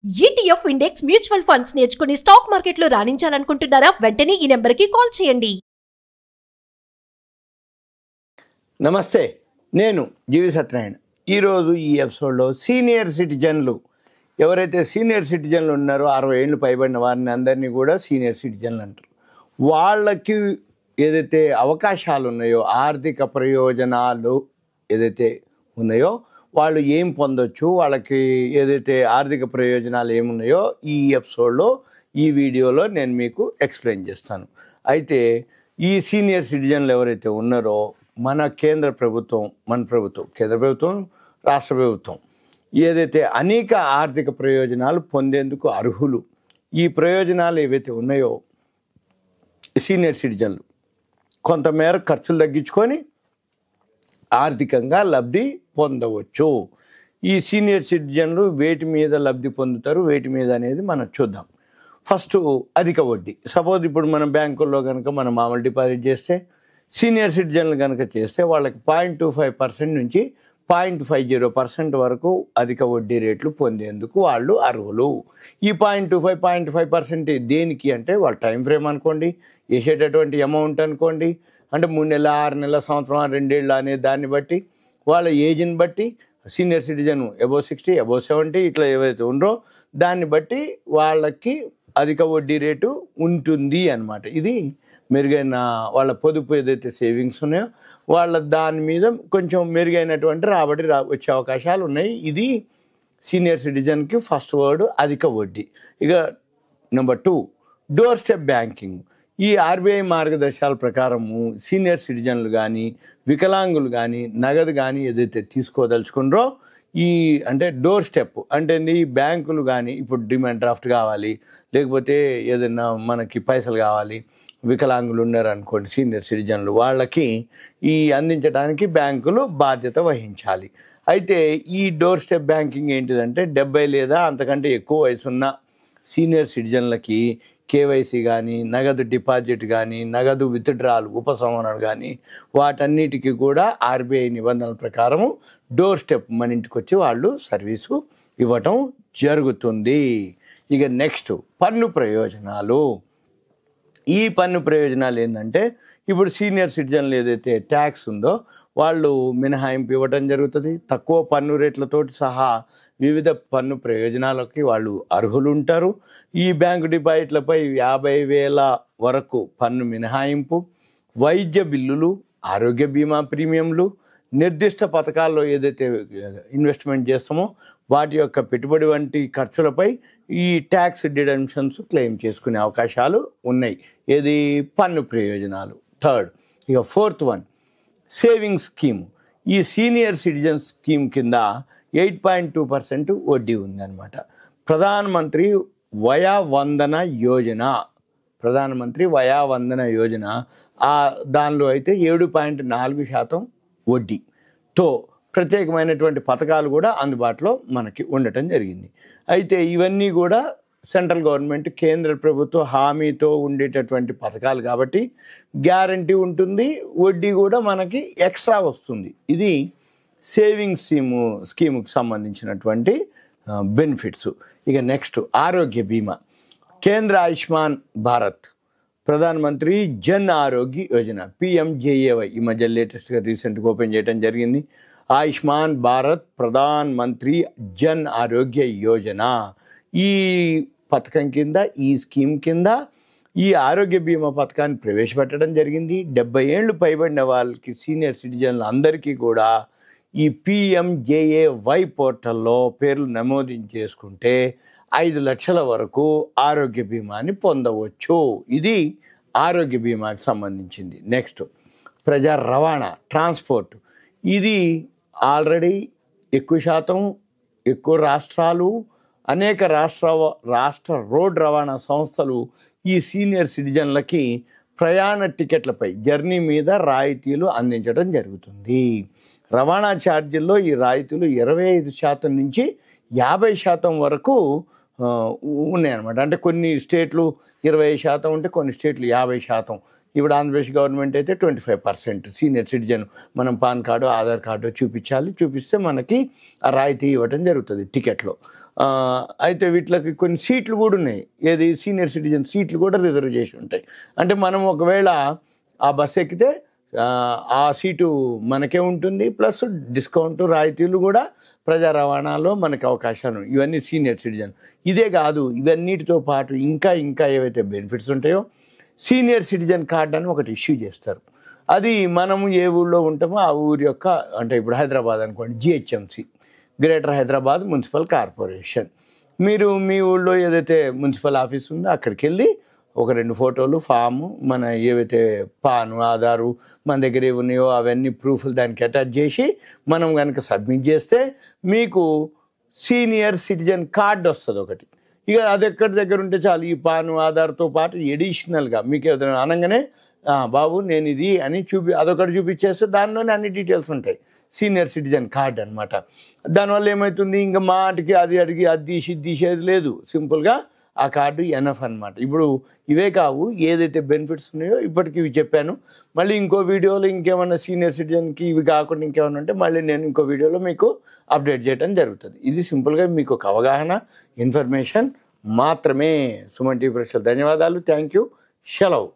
ETF index mutual funds నేర్చుకుని stock మార్కెట్లో రాణించాలనుకుంటున్నారా? వెంటనే ఈ నెంబర్కి కాల్ చేయండి. నమస్తే, నేను జీవి సత్యనారాయణ. ఈరోజు ఈ ఎపిసోడ్లో సీనియర్ సిటిజన్లు ఎవరైతే సీనియర్ సిటిజన్లు ఉన్నారో 60 ఏళ్ళు పైబడిన వారిని అందరినీ కూడా సీనియర్ సిటిజన్లు అంటారు. వాళ్ళకి ఏదైతే అవకాశాలు ఉన్నాయో, ఆర్థిక ప్రయోజనాలు ఏదైతే ఉన్నాయో వాళ్ళు ఏం పొందొచ్చు, వాళ్ళకి ఏదైతే ఆర్థిక ప్రయోజనాలు ఏమున్నాయో ఈ ఎపిసోడ్లో ఈ వీడియోలో నేను మీకు ఎక్స్ప్లెయిన్ చేస్తాను. అయితే ఈ సీనియర్ సిటిజన్లు ఎవరైతే ఉన్నారో మన కేంద్ర ప్రభుత్వం, కేంద్ర ప్రభుత్వం, రాష్ట్ర ప్రభుత్వం ఏదైతే అనేక ఆర్థిక ప్రయోజనాలు పొందేందుకు అర్హులు. ఈ ప్రయోజనాలు ఏవైతే ఉన్నాయో సీనియర్ సిటిజన్లు కొంతమేర ఖర్చులు తగ్గించుకొని ఆర్థికంగా లబ్ధి పొందవచ్చు. ఈ సీనియర్ సిటిజన్లు వేటి మీద లబ్ధి పొందుతారు, వేటి మీద అనేది మనం చూద్దాం. ఫస్ట్ అధిక వడ్డీ. సపోజ్ ఇప్పుడు మనం బ్యాంకుల్లో కనుక మనం మామూలు డిపాజిట్ చేస్తే, సీనియర్ సిటిజన్లు కనుక చేస్తే వాళ్ళకి 0.25% నుంచి 0.50% వరకు అధిక వడ్డీ రేట్లు పొందేందుకు వాళ్ళు అర్హులు. ఈ 0.25% దేనికి అంటే వాళ్ళ టైం ఫ్రేమ్ అనుకోండి, వేసేటటువంటి అమౌంట్ అనుకోండి, అంటే 3 నెలల, 6 నెలల, సంవత్సరం, 2 ఏళ్ళు అనే దాన్ని బట్టి, వాళ్ళ ఏజ్ని బట్టి, సీనియర్ సిటిజన్ అబోవ్ 60, అబోవ్ 70 ఇట్లా ఏవైతే ఉండరో దాన్ని బట్టి వాళ్ళకి అధిక వడ్డీ రేటు ఉంటుంది అన్నమాట. ఇది మెరుగైన వాళ్ళ పొదుపు ఏదైతే సేవింగ్స్ ఉన్నాయో వాళ్ళ దాని మీద కొంచెం మెరుగైనటువంటి రాబడి వచ్చే అవకాశాలు ఉన్నాయి. ఇది సీనియర్ సిటిజన్కి ఫస్ట్ వర్డ్ అధిక వడ్డీ. ఇక నెంబర్ 2 డోర్ స్టెప్ బ్యాంకింగ్. ఈ ఆర్బీఐ మార్గదర్శకాల ప్రకారము సీనియర్ సిటిజన్లు కానీ, వికలాంగులు కానీ నగదు కానీ ఏదైతే తీసుకోదలుచుకున్నారో ఈ అంటే డోర్ స్టెప్ అంటే ఈ బ్యాంకులు కానీ ఇప్పుడు డిమాండ్ డ్రాఫ్ట్ కావాలి, లేకపోతే ఏదైనా మనకి పైసలు కావాలి, వికలాంగులు ఉన్నారనుకోండి సీనియర్ సిటిజన్లు, వాళ్ళకి ఈ అందించడానికి బ్యాంకులు బాధ్యత వహించాలి. అయితే ఈ డోర్ స్టెప్ బ్యాంకింగ్ ఏంటిదంటే 70 లేదా అంతకంటే ఎక్కువ వయసున్న సీనియర్ సిటిజన్లకి కేవైసీ కానీ, నగదు డిపాజిట్ కానీ, నగదు విత్డ్రాలు, ఉపసంహరణ కానీ వాటన్నిటికీ కూడా ఆర్బీఐ నిబంధనల ప్రకారము డోర్ స్టెప్ మన ఇంటికి వచ్చి వాళ్ళు సర్వీసు ఇవ్వటం జరుగుతుంది. ఇక నెక్స్ట్ పన్ను ప్రయోజనాలు. ఈ పన్ను ప్రయోజనాలు ఏంటంటే ఇప్పుడు సీనియర్ సిటిజన్లు ఏదైతే ట్యాక్స్ ఉందో వాళ్ళు మినహాయింపు ఇవ్వడం జరుగుతుంది. తక్కువ పన్ను రేట్లతోటి సహా వివిధ పన్ను ప్రయోజనాలకి వాళ్ళు అర్హులు ఉంటారు. ఈ బ్యాంకు డిపాజిట్లపై 50,000 వరకు పన్ను మినహాయింపు, వైద్య బిల్లులు, ఆరోగ్య బీమా ప్రీమియంలు, నిర్దిష్ట పథకాల్లో ఏదైతే ఇన్వెస్ట్మెంట్ చేస్తామో వాటి యొక్క పెట్టుబడి వంటి ఖర్చులపై ఈ ట్యాక్స్ డిడక్షన్స్ క్లెయిమ్ చేసుకునే అవకాశాలు ఉన్నాయి. ఏది పన్ను ప్రయోజనాలు. థర్డ్ ఇక 4th వన్ సేవింగ్స్ స్కీమ్. ఈ సీనియర్ సిటిజన్ స్కీమ్ కింద 8.2% వడ్డీ ఉందన్నమాట. ప్రధానమంత్రి వయా వందన యోజన దానిలో అయితే 7.4% వడ్డీతో ప్రత్యేకమైనటువంటి పథకాలు కూడా అందుబాటులో మనకి ఉండటం జరిగింది. అయితే ఇవన్నీ కూడా సెంట్రల్ గవర్నమెంట్, కేంద్ర ప్రభుత్వ హామీతో ఉండేటటువంటి పథకాలు కాబట్టి గ్యారంటీ ఉంటుంది, వడ్డీ కూడా మనకి ఎక్స్ట్రా వస్తుంది. ఇది సేవింగ్స్ స్కీముకి సంబంధించినటువంటి బెనిఫిట్స్. ఇక నెక్స్ట్ ఆరోగ్య బీమా. కేంద్ర ఆయుష్మాన్ భారత్, ప్రధానమంత్రి జన్ ఆరోగ్య యోజన PMJAY ఈ మధ్య లేటెస్ట్గా రీసెంట్గా ఓపెన్ చేయడం జరిగింది. ఆయుష్మాన్ భారత్ ప్రధాన్ మంత్రి జన్ ఆరోగ్య యోజన, ఈ పథకం కింద, ఈ స్కీమ్ కింద ఈ ఆరోగ్య బీమా పథకాన్ని ప్రవేశపెట్టడం జరిగింది. 70 ఏళ్ళు పైబడిన వాళ్ళకి సీనియర్ సిటిజన్లు అందరికీ కూడా ఈ PMJAY పోర్టల్లో పేర్లు నమోదించేసుకుంటే 5 లక్షల వరకు ఆరోగ్య బీమాని పొందవచ్చు. ఇది ఆరోగ్య బీమాకి సంబంధించింది. నెక్స్ట్ ప్రజా రవాణా, ట్రాన్స్పోర్ట్. ఇది ఆల్రెడీ ఎక్కువ రాష్ట్రాలు, అనేక రాష్ట్ర రోడ్ రవాణా సంస్థలు ఈ సీనియర్ సిటిజన్లకి ప్రయాణ టికెట్లపై జర్నీ మీద రాయితీలు అందించడం జరుగుతుంది. రవాణా ఛార్జీల్లో ఈ రాయితీలు 25% నుంచి 50% వరకు ఉన్నాయన్నమాట. అంటే కొన్ని స్టేట్లు 20% ఉంటే కొన్ని స్టేట్లు 50%. ఇప్పుడు ఆంధ్రప్రదేశ్ గవర్నమెంట్ అయితే 25% సీనియర్ సిటిజన్ మనం పాన్ కార్డు ఆధార్ కార్డు చూపిస్తే మనకి ఆ రాయితీ ఇవ్వడం జరుగుతుంది టికెట్లో. అయితే వీటికి కొన్ని సీట్లు కూడా ఉన్నాయి. ఏది సీనియర్ సిటిజన్ సీట్లు కూడా రిజర్వ్ చేసి ఉంటాయి. అంటే మనం ఒకవేళ ఆ బస్సు ఎక్కితే ఆ సీటు మనకే ఉంటుంది, ప్లస్ డిస్కౌంట్ రాయితీలు కూడా ప్రజా రవాణాలో మనకు అవకాశాలు. ఇవన్నీ సీనియర్ సిటిజన్. ఇదే కాదు, ఇవన్నిటితో పాటు ఇంకా ఏవైతే బెనిఫిట్స్ ఉంటాయో సీనియర్ సిటిజన్ కార్డ్ అని ఒకటి ఇష్యూ చేస్తారు. అది మనము ఏ ఊళ్ళో ఉంటామో ఆ ఊరి యొక్క, అంటే ఇప్పుడు హైదరాబాద్ అనుకోండి, GHMC greater Hyderabad municipal corporation. మీరు మీ ఊళ్ళో ఏదైతే మున్సిపల్ ఆఫీస్ ఉందో అక్కడికి వెళ్ళి ఒక 2 ఫోటోలు, ఫాము, మన ఏవైతే పాను ఆధారు మన దగ్గర ఉన్నాయో అవన్నీ ప్రూఫ్లు దానికి అటాచ్ చేసి మనం కనుక సబ్మిట్ చేస్తే మీకు సీనియర్ సిటిజన్ కార్డు వస్తుంది ఒకటి. ఇక అది ఎక్కడి దగ్గర ఉంటే చాలు, ఈ పాను ఆధార్తో పాటు ఎడిషనల్గా మీకు ఏదైనా అనగానే బాబు నేను ఇది అని అదొకటి చూపించేస్తే దానిలోనే అన్ని డీటెయిల్స్ ఉంటాయి. సీనియర్ సిటిజన్ కార్డ్ అనమాట. దానివల్ల ఏమవుతుంది, ఇంకా మాటికి అది అడిగి అది తీసేది లేదు. సింపుల్గా ఆ కార్డు ఎనఫ్ అనమాట. ఇప్పుడు ఇవే కావు, ఏదైతే బెనిఫిట్స్ ఉన్నాయో ఇప్పటికి ఇవి చెప్పాను. మళ్ళీ ఇంకో వీడియోలో ఇంకేమన్నా సీనియర్ సిటిజన్కి ఇవి కాకుండా ఇంకేమన్నా ఉంటే మళ్ళీ నేను ఇంకో వీడియోలో మీకు అప్డేట్ చేయడం జరుగుతుంది. ఇది సింపుల్గా మీకు ఒక అవగాహన, ఇన్ఫర్మేషన్ మాత్రమే. సుమన్ టీవీ ప్రేక్షకులకు ధన్యవాదాలు. Thank you. సెలవు.